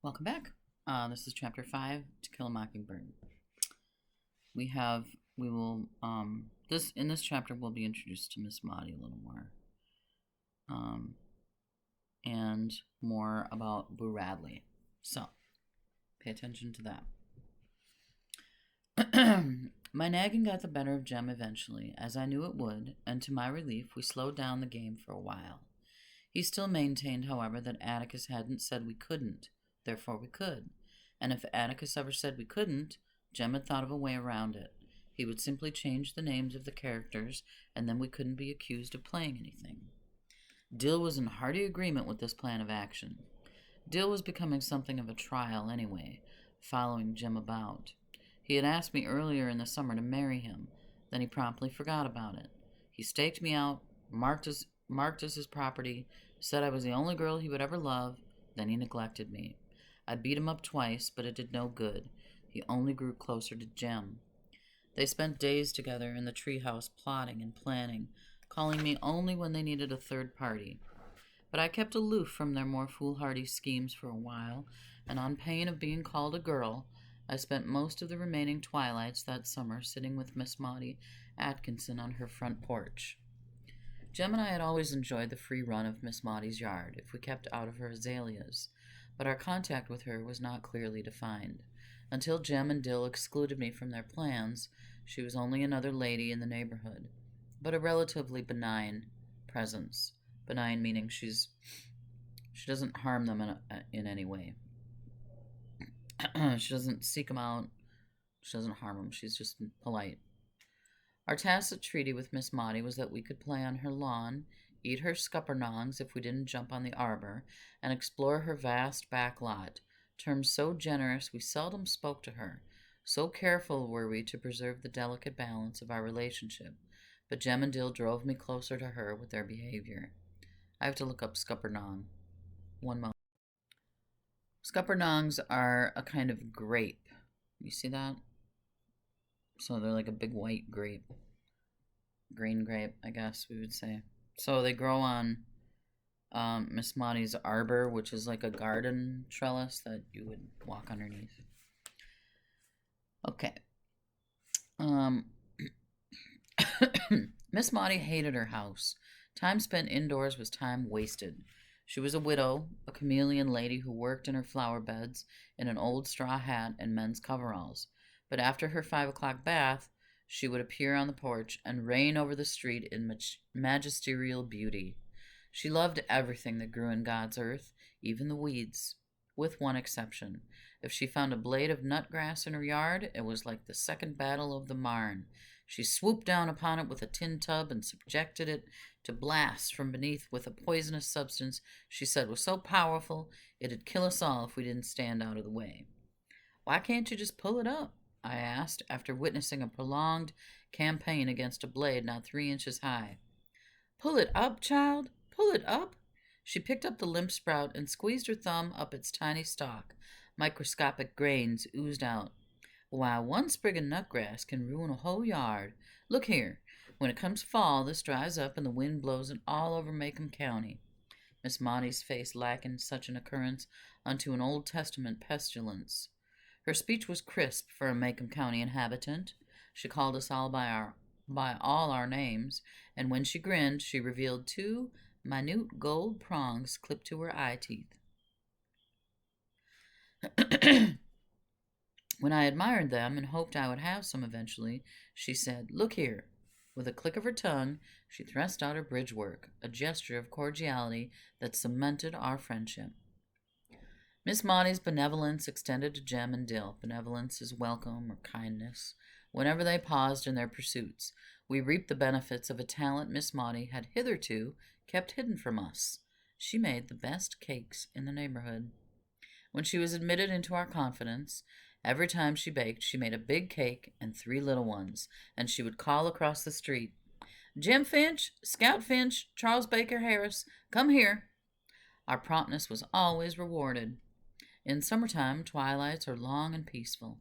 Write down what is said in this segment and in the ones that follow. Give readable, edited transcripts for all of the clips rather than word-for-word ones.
Welcome back. This is chapter 5, To Kill a Mockingbird. We will, in this chapter, we'll be introduced to Miss Maudie a little more. And more about Boo Radley. So, pay attention to that. My nagging got the better of Jem eventually, as I knew it would, and to my relief, we slowed down the game for a while. He still maintained, however, that Atticus hadn't said we couldn't, therefore we could. And if Atticus ever said we couldn't, Jem had thought of a way around it. He would simply change the names of the characters, and then we couldn't be accused of playing anything. Dill was in hearty agreement with this plan of action. Dill was becoming something of a trial anyway, following Jem about. He had asked me earlier in the summer to marry him, then he promptly forgot about it. He staked me out, marked as his property, said I was the only girl he would ever love, then he neglected me. I beat him up twice, but it did no good. He only grew closer to Jem. They spent days together in the treehouse plotting and planning, calling me only when they needed a third party. But I kept aloof from their more foolhardy schemes for a while, and on pain of being called a girl, I spent most of the remaining twilights that summer sitting with Miss Maudie Atkinson on her front porch. Jem and I had always enjoyed the free run of Miss Maudie's yard, if we kept out of her azaleas, but our contact with her was not clearly defined. Until Jem and Dill excluded me from their plans, she was only another lady in the neighborhood, but a relatively benign presence. Benign meaning she doesn't harm them in any way. She doesn't seek them out. She doesn't harm them. She's just polite. Our tacit treaty with Miss Maudie was that we could play on her lawn, eat her scuppernongs if we didn't jump on the arbor, and explore her vast back lot, terms so generous we seldom spoke to her. So careful were we to preserve the delicate balance of our relationship, but Jem and Dill drove me closer to her with their behavior. I have to look up scuppernong. One moment. Scuppernongs are a kind of grape. You see that? So they're like a big white grape. Green grape, I guess we would say. So they grow on Miss Maudie's arbor, which is like a garden trellis that you would walk underneath. Okay. Miss Maudie hated her house. Time spent indoors was time wasted. She was a widow, a chameleon lady who worked in her flower beds in an old straw hat and men's coveralls. But after her 5 o'clock bath, she would appear on the porch and reign over the street in magisterial beauty. She loved everything that grew in God's earth, even the weeds, with one exception. If she found a blade of nutgrass in her yard, it was like the second battle of the Marne. She swooped down upon it with a tin tub and subjected it to blasts from beneath with a poisonous substance she said was so powerful it'd kill us all if we didn't stand out of the way. "Why can't you just pull it up?" I asked, after witnessing a prolonged campaign against a blade not 3 inches high. "Pull it up, child? Pull it up?" She picked up the limp sprout and squeezed her thumb up its tiny stalk. Microscopic grains oozed out. "Why, one sprig of nutgrass can ruin a whole yard. Look here. When it comes fall, this dries up and the wind blows it all over Macomb County." Miss Maudie's face likened such an occurrence unto an Old Testament pestilence. Her speech was crisp for a Macomb County inhabitant. She called us all by all our names, and when she grinned, she revealed 2 minute gold prongs clipped to her eye teeth. When I admired them and hoped I would have some eventually, she said, "Look here." With a click of her tongue, she thrust out her bridge work, a gesture of cordiality that cemented our friendship. Miss Maudie's benevolence extended to Jem and Dill. Benevolence is welcome or kindness. Whenever they paused in their pursuits, we reaped the benefits of a talent Miss Maudie had hitherto kept hidden from us. She made the best cakes in the neighborhood. When she was admitted into our confidence, every time she baked, she made a big cake and 3 little ones, and she would call across the street, "Jim Finch, Scout Finch, Charles Baker Harris, come here." Our promptness was always rewarded. In summertime, twilights are long and peaceful.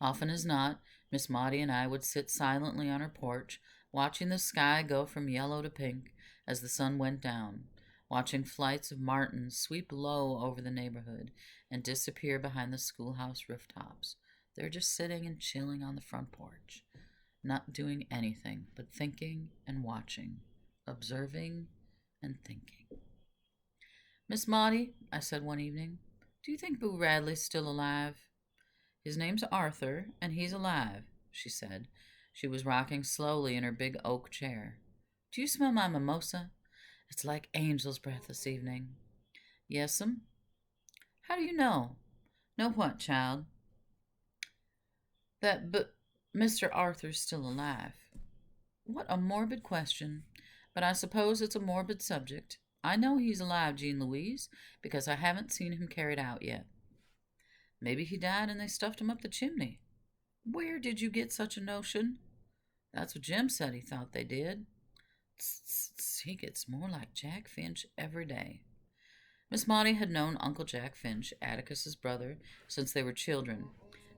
Often as not, Miss Maudie and I would sit silently on her porch, watching the sky go from yellow to pink as the sun went down. watching flights of martins sweep low over the neighborhood and disappear behind the schoolhouse rooftops. They're just sitting and chilling on the front porch, not doing anything but thinking and watching, observing and thinking. Miss Maudie, I said one evening, do you think Boo Radley's still alive? His name's Arthur, and he's alive, she said. She was rocking slowly in her big oak chair. Do you smell my mimosa? It's like angel's breath this evening. Yes'm. How do you know? Know what, child? That Mr. Arthur's still alive. What a morbid question. But I suppose it's a morbid subject. I know he's alive, Jean Louise, because I haven't seen him carried out yet. Maybe he died and they stuffed him up the chimney. Where did you get such a notion? That's what Jim said he thought they did. Tss, he gets more like Jack Finch every day. Miss Maudie had known Uncle Jack Finch, Atticus's brother, since they were children.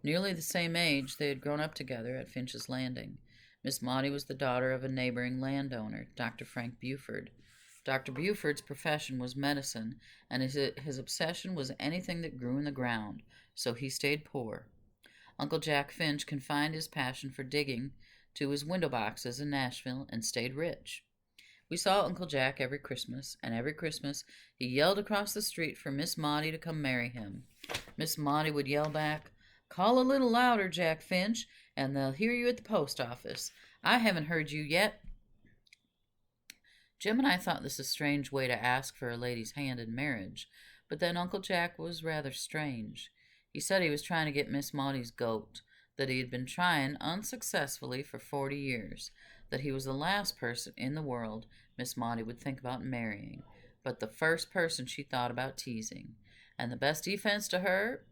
Nearly the same age, they had grown up together at Finch's Landing. Miss Maudie was the daughter of a neighboring landowner, Dr. Frank Buford. Dr. Buford's profession was medicine, and his obsession was anything that grew in the ground, so he stayed poor. Uncle Jack Finch confined his passion for digging to his window boxes in Nashville and stayed rich. We saw Uncle Jack every Christmas, and every Christmas he yelled across the street for Miss Maudie to come marry him. Miss Maudie would yell back, "Call a little louder, Jack Finch, and they'll hear you at the post office. I haven't heard you yet." Jim and I thought this a strange way to ask for a lady's hand in marriage, but then Uncle Jack was rather strange. He said he was trying to get Miss Maudie's goat, that he had been trying unsuccessfully for 40 years, that he was the last person in the world Miss Maudie would think about marrying, but the first person she thought about teasing, and the best defense to her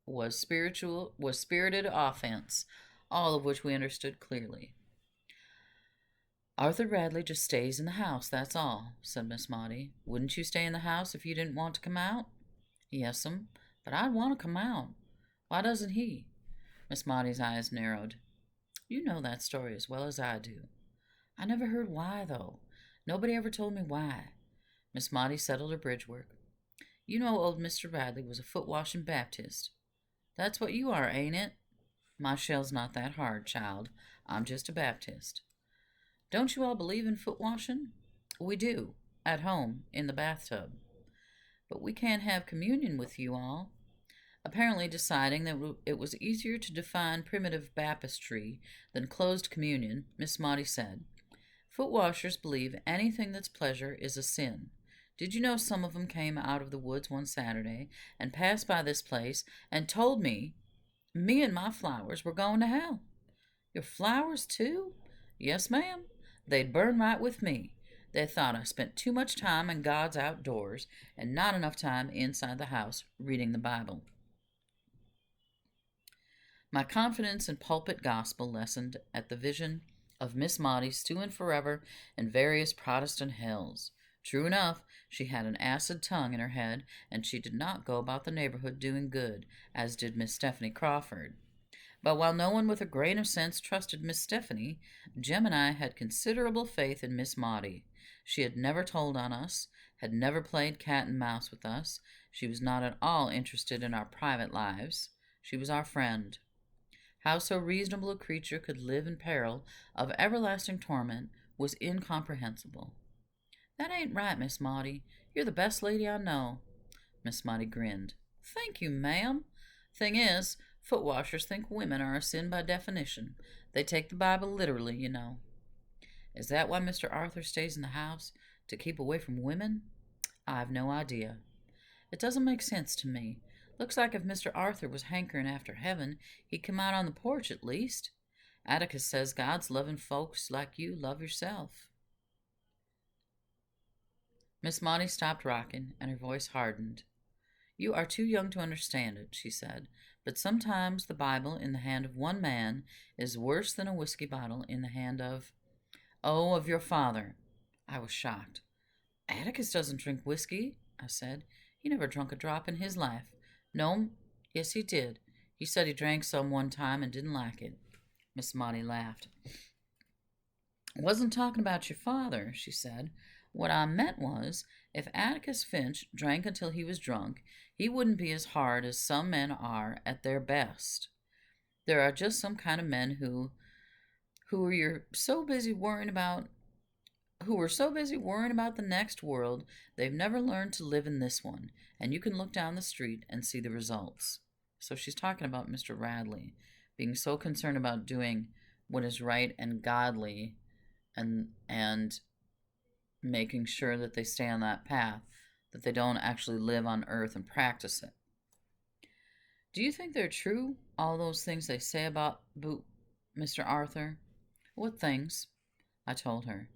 was spirited offense, all of which we understood clearly. Arthur Radley just stays in the house, that's all, said Miss Maudie. Wouldn't you stay in the house if you didn't want to come out? Yes'm, but I'd want to come out. Why doesn't he? Miss Maudie's eyes narrowed. You know that story as well as I do. I never heard why, though. Nobody ever told me why. Miss Maudie settled her bridge work. You know old Mr. Radley was a foot-washing Baptist. That's what you are, ain't it? My shell's not that hard, child. I'm just a Baptist. Don't you all believe in foot-washing? We do, at home, in the bathtub. But we can't have communion with you all. Apparently deciding that it was easier to define primitive baptistry than closed communion, Miss Maudie said, Foot-washers believe anything that's pleasure is a sin. Did you know some of them came out of the woods one Saturday and passed by this place and told me and my flowers were going to hell? Your flowers, too? Yes, ma'am. They'd burn right with me. They thought I spent too much time in God's outdoors and not enough time inside the house reading the Bible. My confidence in pulpit gospel lessened at the vision of Miss Maudie stewing forever in various Protestant hells. True enough, she had an acid tongue in her head, and she did not go about the neighborhood doing good, as did Miss Stephanie Crawford. But while no one with a grain of sense trusted Miss Stephanie, Jem and I had considerable faith in Miss Maudie. She had never told on us, had never played cat and mouse with us. She was not at all interested in our private lives. She was our friend. How so reasonable a creature could live in peril of everlasting torment was incomprehensible. That ain't right, Miss Maudie. You're the best lady I know. Miss Maudie grinned. Thank you, ma'am. Thing is, foot-washers think women are a sin by definition. They take the Bible literally, you know. Is that why Mr. Arthur stays in the house? To keep away from women? I've no idea. It doesn't make sense to me. Looks like if Mr. Arthur was hankering after heaven, he'd come out on the porch at least. Atticus says God's loving folks like you love yourself. Miss Maudie stopped rocking, and her voice hardened. You are too young to understand it, she said, but sometimes the Bible in the hand of one man is worse than a whiskey bottle in the hand of your father. I was shocked. Atticus doesn't drink whiskey, I said. He never drunk a drop in his life. No, yes he did. He said he drank some one time and didn't like it. Miss Maudie laughed. I wasn't talking about your father, she said. What I meant was, If Atticus Finch drank until he was drunk, he wouldn't be as hard as some men are at their best. There are just some kind of men who are you're so busy worrying about who are so busy worrying about the next world they've never learned to live in this one, and you can look down the street and see the results. So she's talking about Mr. Radley being so concerned about doing what is right and godly, and making sure that they stay on that path, that they don't actually live on earth and practice it. Do you think they're true, all those things they say about Mr. Arthur? What things? I told her.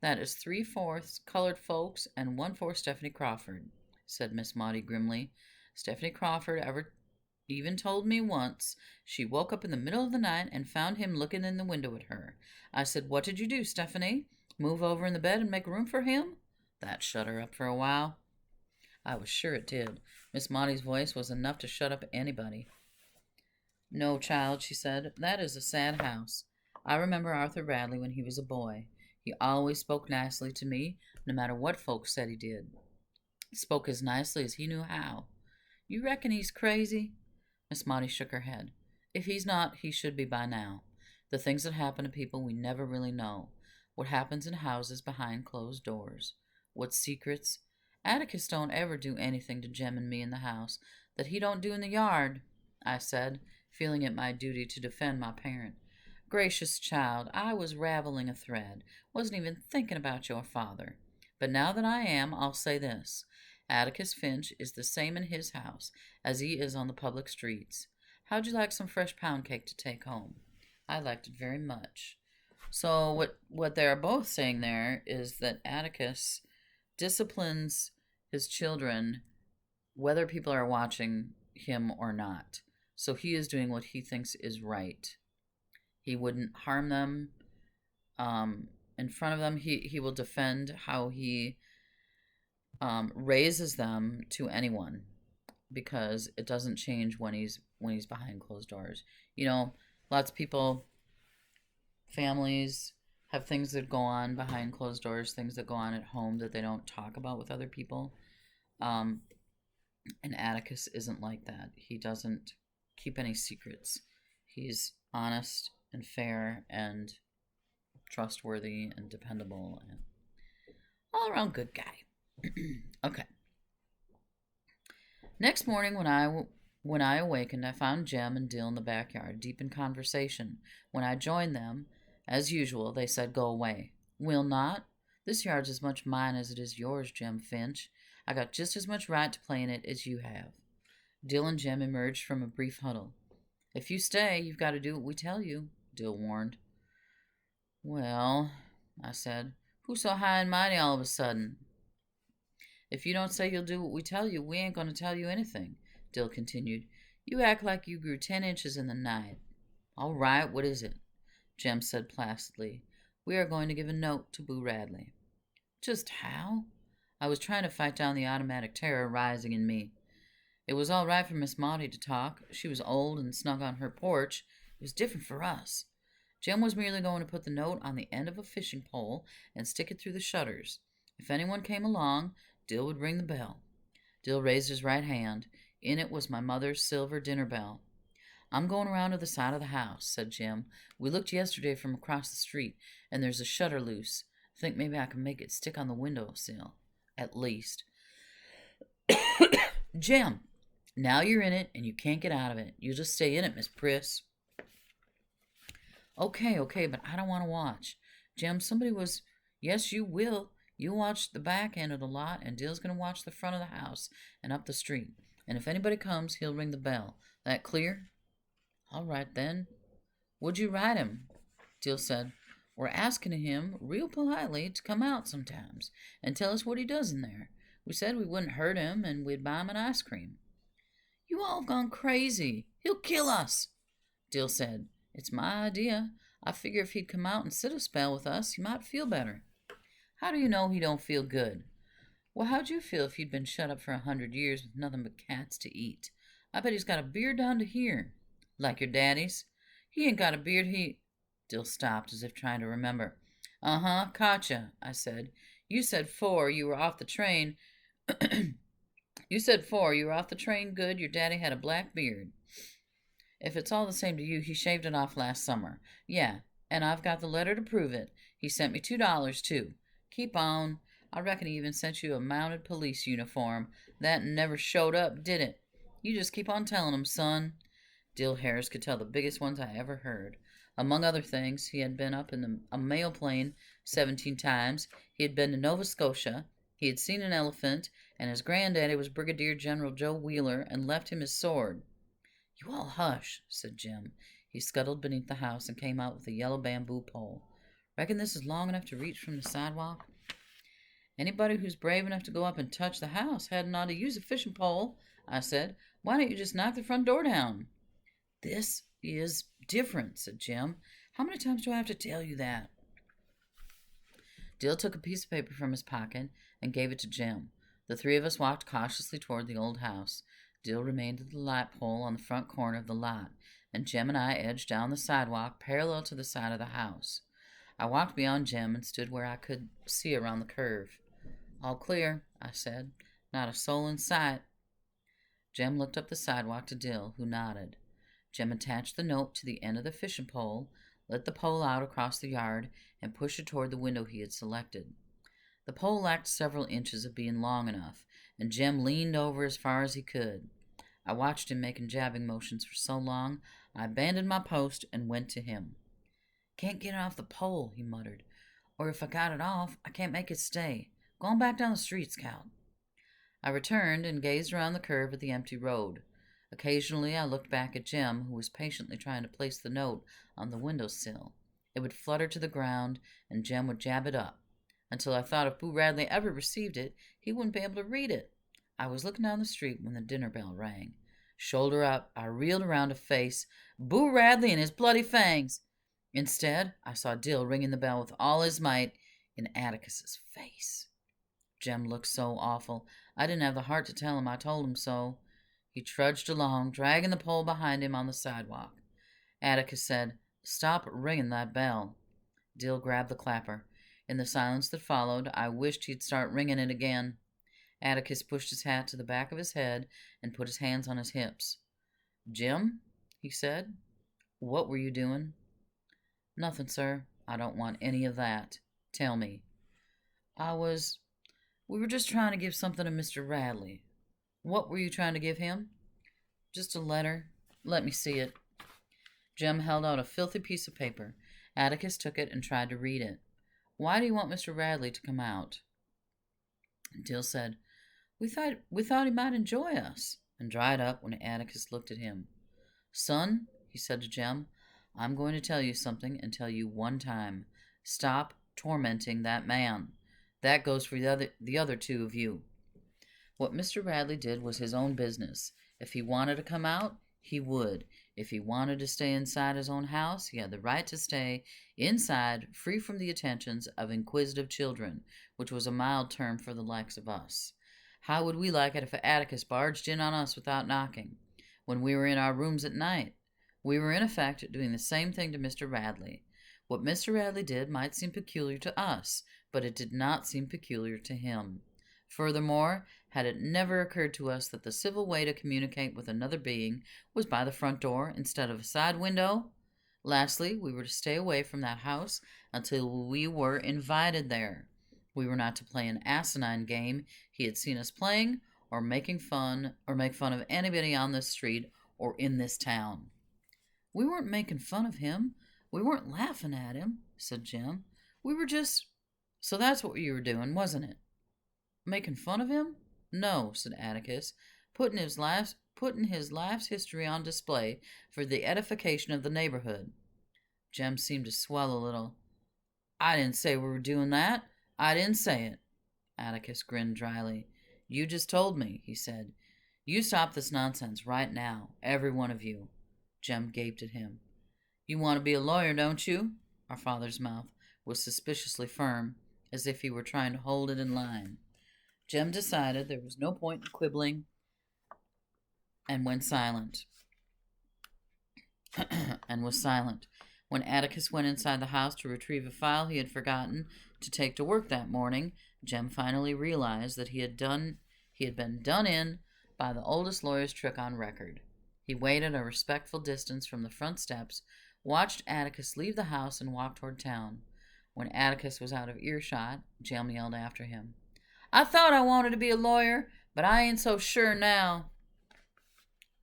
That is 3/4 colored folks and 1/4 Stephanie Crawford, said Miss Maudie grimly. Stephanie Crawford ever even told me once she woke up in the middle of the night and found him looking in the window at her. I said, "What did you do, Stephanie? Move over in the bed and make room for him?" That shut her up for a while. I was sure it did. Miss Maudie's voice was enough to shut up anybody. "No, child," she said, "that is a sad house. I remember Arthur Radley when he was a boy. He always spoke nicely to me, no matter what folks said he did. Spoke as nicely as he knew how. You reckon he's crazy?" Miss Maudie shook her head. "If he's not, he should be by now. The things that happen to people we never really know. What happens in houses behind closed doors. What secrets. Atticus don't ever do anything to Jem and me in the house that he don't do in the yard," I said, feeling it my duty to defend my parent. "Gracious child, I was raveling a thread. Wasn't even thinking about your father. But now that I am, I'll say this. Atticus Finch is the same in his house as he is on the public streets. How'd you like some fresh pound cake to take home?" I liked it very much. So what they're both saying there is that Atticus disciplines his children whether people are watching him or not. So he is doing what he thinks is right. He wouldn't harm them in front of them. He will defend how he raises them to anyone, because it doesn't change when he's behind closed doors. You know, lots of people, families, have things that go on behind closed doors, things that go on at home that they don't talk about with other people. And Atticus isn't like that. He doesn't keep any secrets. He's honest and fair and trustworthy and dependable and all around good guy. Okay. Next morning when I awakened, I found Jem and Dill in the backyard, deep in conversation. When I joined them, as usual, they said, "Go away." "Will not? This yard's as much mine as it is yours, Jem Finch. I got just as much right to play in it as you have." Dill and Jem emerged from a brief huddle. "If you stay, you've got to do what we tell you," Dill warned. "Well," I said, "who's so high and mighty all of a sudden?" "If you don't say you'll do what we tell you, we ain't going to tell you anything," Dill continued. "You act like you grew 10 inches in the night." "All right, what is it?" Jem said placidly. "We are going to give a note to Boo Radley." "Just how?" I was trying to fight down the automatic terror rising in me. It was all right for Miss Maudie to talk. She was old and snug on her porch. It was different for us. Jem was merely going to put the note on the end of a fishing pole and stick it through the shutters. If anyone came along, Dill would ring the bell. Dill raised his right hand. In it was my mother's silver dinner bell. "I'm going around to the side of the house," said Jem. "We looked yesterday from across the street, and there's a shutter loose. Think maybe I can make it stick on the window sill. At least." "Jem, now you're in it, and you can't get out of it. You just stay in it, Miss Priss." Okay, but I don't want to watch. Jem, somebody was... Yes, you will. You watch the back end of the lot, and Dill's going to watch the front of the house and up the street. And if anybody comes, he'll ring the bell. That clear?" "All right, then." "Would you write him?" Dill said. "We're asking him, real politely, to come out sometimes and tell us what he does in there. We said we wouldn't hurt him, and we'd buy him an ice cream." "You all have gone crazy. He'll kill us," Dill said. "It's my idea. I figure if he'd come out and sit a spell with us, he might feel better." "How do you know he don't feel good?" "Well, how'd you feel if he'd been shut up for 100 years with nothing but cats to eat? I bet he's got a beard down to here." "Like your daddy's?" "He ain't got a beard, he..." Dill stopped as if trying to remember. "Uh-huh, gotcha," I said. You said 4, you were off the train. You said 4, you were off the train good, your daddy had a black beard. If it's all the same to you, he shaved it off last summer. Yeah, and I've got the letter to prove it. He sent me $2, too. Keep on. I reckon he even sent you a mounted police uniform. That never showed up, did it? You just keep on telling him, son. Dill Harris could tell the biggest ones I ever heard. Among other things, he had been up in a mail plane 17 times. He had been to Nova Scotia. He had seen an elephant, and his granddaddy was Brigadier General Joe Wheeler and left him his sword. You all hush, said Jim. He scuttled beneath the house and came out with a yellow bamboo pole. Reckon this is long enough to reach from the sidewalk? Anybody who's brave enough to go up and touch the house hadn't ought to use a fishing pole, I said. Why don't you just knock the front door down? This is different, said Jim. How many times do I have to tell you that? Dill took a piece of paper from his pocket and gave it to Jim. The three of us walked cautiously toward the old house. Dill remained at the light pole on the front corner of the lot, and Jim and I edged down the sidewalk parallel to the side of the house. I walked beyond Jim and stood where I could see around the curve. All clear, I said. Not a soul in sight. Jim looked up the sidewalk to Dill, who nodded. Jim attached the note to the end of the fishing pole, let the pole out across the yard, and pushed it toward the window he had selected. The pole lacked several inches of being long enough, and Jim leaned over as far as he could. I watched him making jabbing motions for so long, I abandoned my post and went to him. Can't get it off the pole, he muttered. Or if I got it off, I can't make it stay. Go on back down the street, Scout. I returned and gazed around the curve at the empty road. Occasionally I looked back at Jim, who was patiently trying to place the note on the windowsill. It would flutter to the ground, and Jim would jab it up, until I thought if Boo Radley ever received it, he wouldn't be able to read it. I was looking down the street when the dinner bell rang. Shoulder up, I reeled around to face Boo Radley and his bloody fangs. Instead, I saw Dill ringing the bell with all his might in Atticus's face. Jem looked so awful, I didn't have the heart to tell him I told him so. He trudged along, dragging the pole behind him on the sidewalk. Atticus said, Stop ringing that bell. Dill grabbed the clapper. In the silence that followed, I wished he'd start ringing it again. Atticus pushed his hat to the back of his head and put his hands on his hips. Jim, he said, what were you doing? Nothing, sir. I don't want any of that. Tell me. We were just trying to give something to Mr. Radley. What were you trying to give him? Just a letter. Let me see it. Jem held out a filthy piece of paper. Atticus took it and tried to read it. Why do you want Mr. Radley to come out? Dill said, We thought he might enjoy us, and dried up when Atticus looked at him. Son, he said to Jem, I'm going to tell you something and tell you one time. Stop tormenting that man. That goes for the other two of you. What Mr. Radley did was his own business. If he wanted to come out, he would. If he wanted to stay inside his own house, he had the right to stay inside, free from the attentions of inquisitive children, which was a mild term for the likes of us. How would we like it if Atticus barged in on us without knocking, when we were in our rooms at night? We were, in effect, doing the same thing to Mr. Radley. What Mr. Radley did might seem peculiar to us, but it did not seem peculiar to him. Furthermore, had it never occurred to us that the civil way to communicate with another being was by the front door instead of a side window? Lastly, we were to stay away from that house until we were invited there. We were not to play an asinine game he had seen us playing, or make fun of anybody on this street or in this town. We weren't making fun of him. We weren't laughing at him, said Jim. We were just... So that's what you were doing, wasn't it? Making fun of him? No, said Atticus, putting his life's history on display for the edification of the neighborhood. Jem seemed to swell a little. I didn't say we were doing that. I didn't say it. Atticus grinned dryly. You just told me, he said. You stop this nonsense right now, every one of you. Jem gaped at him. You want to be a lawyer, don't you? Our father's mouth was suspiciously firm, as if he were trying to hold it in line. Jem decided there was no point in quibbling and went silent. and was silent. When Atticus went inside the house to retrieve a file he had forgotten to take to work that morning, Jem finally realized that he had been done in by the oldest lawyer's trick on record. He waited a respectful distance from the front steps, watched Atticus leave the house, and walked toward town. When Atticus was out of earshot, Jem yelled after him, "I thought I wanted to be a lawyer, but I ain't so sure now."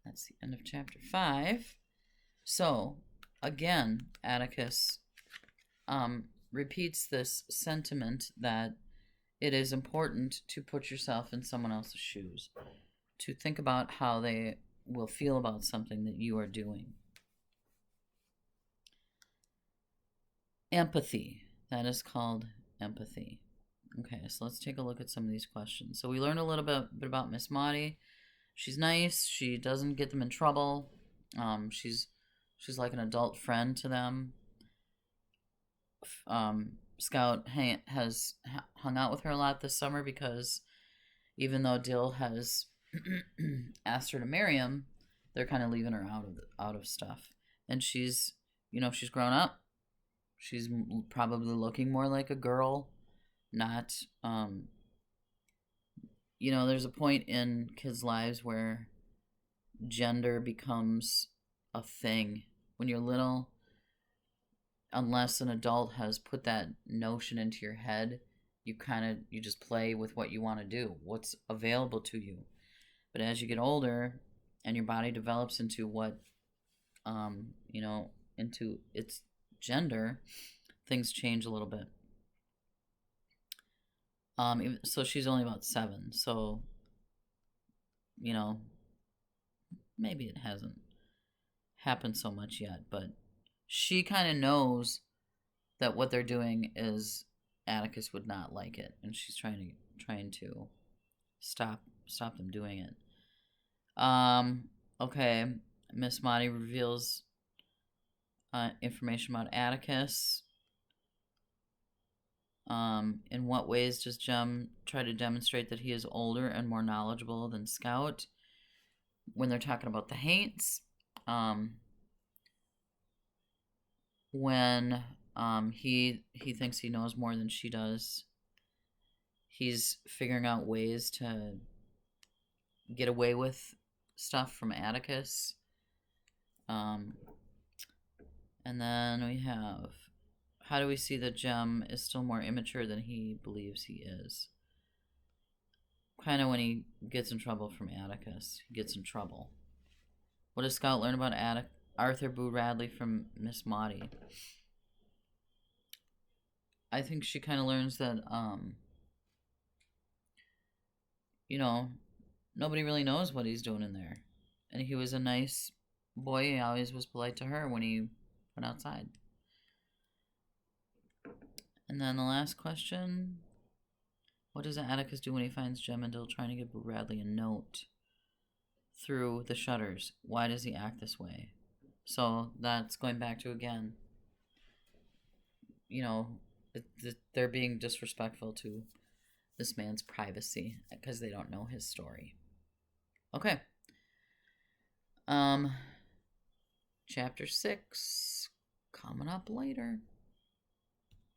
That's the end of chapter 5. So, again, Atticus repeats this sentiment that it is important to put yourself in someone else's shoes, to think about how they will feel about something that you are doing. Empathy. That is called empathy. Okay, so let's take a look at some of these questions. So we learned a little bit about Miss Maudie. She's nice. She doesn't get them in trouble. She's like an adult friend to them. Scout has hung out with her a lot this summer because even though Dill has asked her to marry him, they're kind of leaving her out of stuff. And she's grown up. She's probably looking more like a girl, not there's a point in kids' lives where gender becomes a thing. When you're little, unless an adult has put that notion into your head, you just play with what you want to do, what's available to you. But as you get older and your body develops into what into its gender, things change a little bit. So she's only about 7, so maybe it hasn't happened so much yet, but she kind of knows that what they're doing is Atticus would not like it, and she's trying to stop them doing it. Okay, Miss Maudie reveals information about Atticus. In what ways does Jem try to demonstrate that he is older and more knowledgeable than Scout? When they're talking about the Haints, when he thinks he knows more than she does, he's figuring out ways to get away with stuff from Atticus. And then we have, how do we see that Jem is still more immature than he believes he is? Kind of when he gets in trouble from Atticus. He gets in trouble. What does Scout learn about Arthur Boo Radley from Miss Maudie? I think she kind of learns that, nobody really knows what he's doing in there. And he was a nice boy. He always was polite to her when he went outside. And then the last question. What does Atticus do when he finds Jem and Dill trying to give Boo Radley a note through the shutters? Why does he act this way? So that's going back to, again, they're being disrespectful to this man's privacy because they don't know his story. Okay. Chapter 6 coming up later.